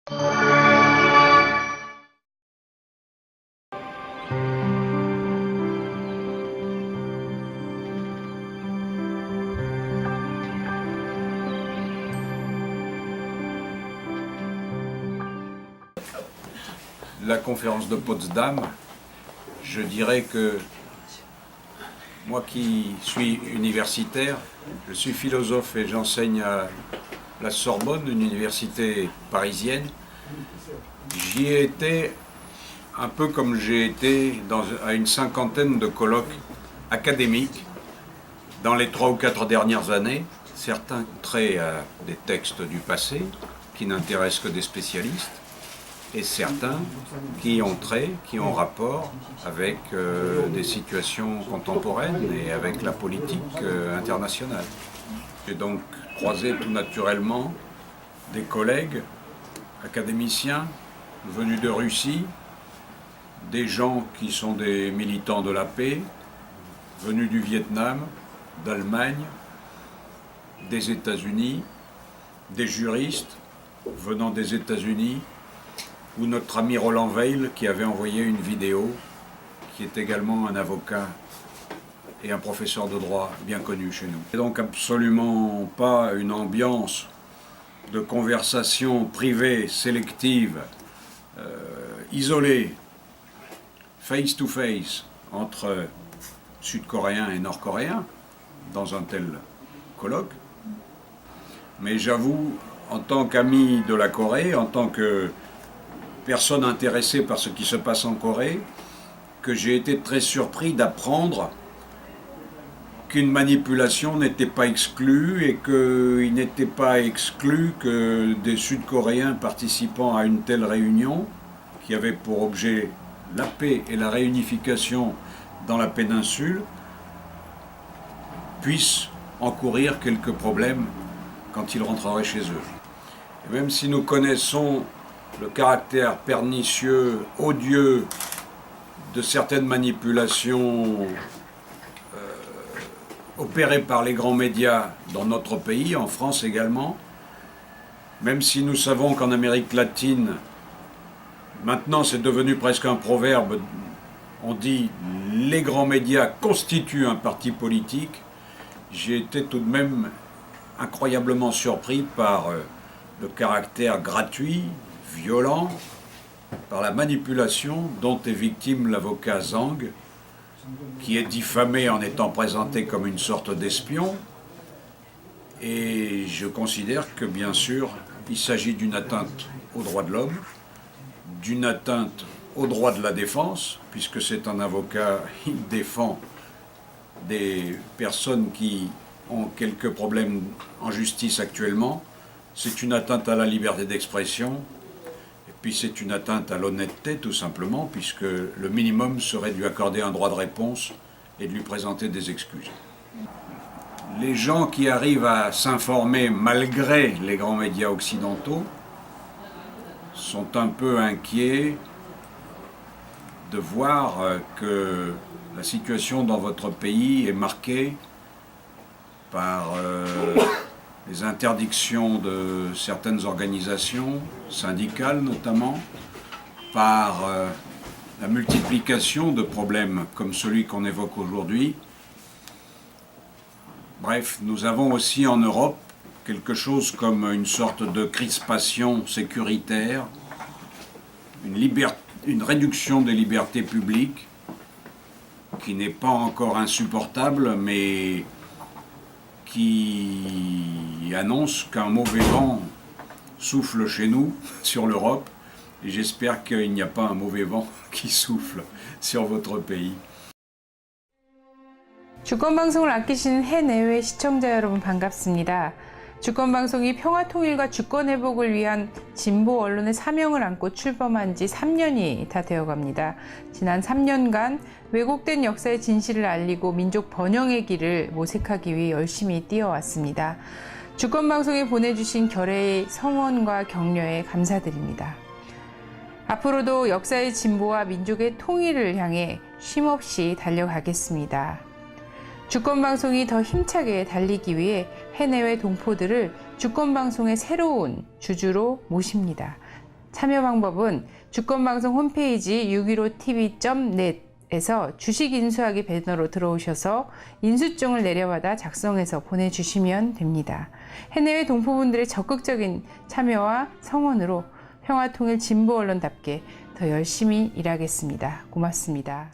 La conférence de Potsdam, je dirais que moi qui suis universitaire, je suis philosophe et j'enseigne à la Sorbonne, une université parisienne. J'y ai été un peu comme j'ai été à une cinquantaine de colloques académiques dans les 3 ou 4 dernières années, certains traits à des textes du passé qui n'intéressent que des spécialistes, et certains qui ont rapport avec des situations contemporaines et avec la politique internationale. J'ai donc croisé tout naturellement des collègues académiciens venus de Russie, des gens qui sont des militants de la paix, venus du Vietnam, d'Allemagne, des États-Unis, des juristes venant des États-Unis, ou notre ami Roland Weil qui avait envoyé une vidéo, qui est également un avocat et un professeur de droit bien connu chez nous. Et donc absolument pas une ambiance de conversation privée, sélective, isolée, face to face, entre Sud-Coréens et Nord-Coréens, dans un tel colloque. Mais j'avoue, en tant qu'ami de la Corée, en tant que personne intéressée par ce qui se passe en Corée, que j'ai été très surpris d'apprendre qu'une manipulation n'était pas exclue et qu'il n'était pas exclu que des Sud-Coréens participant à une telle réunion, qui avait pour objet la paix et la réunification dans la péninsule, puissent encourir quelques problèmes quand ils rentreraient chez eux. Et même si nous connaissons le caractère pernicieux, odieux de certaines manipulations opérées par les grands médias dans notre pays, en France également, même si nous savons qu'en Amérique latine, maintenant c'est devenu presque un proverbe, on dit « les grands médias constituent un parti politique », j'ai été tout de même incroyablement surpris par le caractère gratuit, violent, par la manipulation dont est victime l'avocat Zhang, qui est diffamé en étant présenté comme une sorte d'espion. Et je considère que, bien sûr, il s'agit d'une atteinte aux droits de l'homme, d'une atteinte aux droits de la défense, puisque c'est un avocat, il défend des personnes qui ont quelques problèmes en justice actuellement. C'est une atteinte à la liberté d'expression. Puis c'est une atteinte à l'honnêteté, tout simplement, puisque le minimum serait de lui accorder un droit de réponse et de lui présenter des excuses. Les gens qui arrivent à s'informer malgré les grands médias occidentaux sont un peu inquiets de voir que la situation dans votre pays est marquée par les interdictions de certaines organisations, syndicales notamment, par la multiplication de problèmes comme celui qu'on évoque aujourd'hui. Bref, nous avons aussi en Europe quelque chose comme une sorte de crispation sécuritaire, une réduction des libertés publiques qui n'est pas encore insupportable, mais qui annonce qu'un mauvais vent souffle chez nous, sur l'Europe, et j'espère qu'il n'y a pas un mauvais vent qui souffle sur votre pays. 주권방송을 아끼시는 해내외 시청자 여러분 반갑습니다. 주권방송이 평화통일과 주권회복을 위한 진보 언론의 사명을 안고 출범한 지 3년이 다 되어갑니다. 지난 3년간 왜곡된 역사의 진실을 알리고 민족 번영의 길을 모색하기 위해 열심히 뛰어왔습니다. 주권방송에 보내주신 결의의 성원과 격려에 감사드립니다. 앞으로도 역사의 진보와 민족의 통일을 향해 쉼없이 달려가겠습니다. 주권방송이 더 힘차게 달리기 위해 해내외 동포들을 주권방송의 새로운 주주로 모십니다. 참여 방법은 주권방송 홈페이지 615tv.net에서 주식 인수하기 배너로 들어오셔서 인수증을 내려받아 작성해서 보내주시면 됩니다. 해내외 동포분들의 적극적인 참여와 성원으로 평화통일 진보 언론답게 더 열심히 일하겠습니다. 고맙습니다.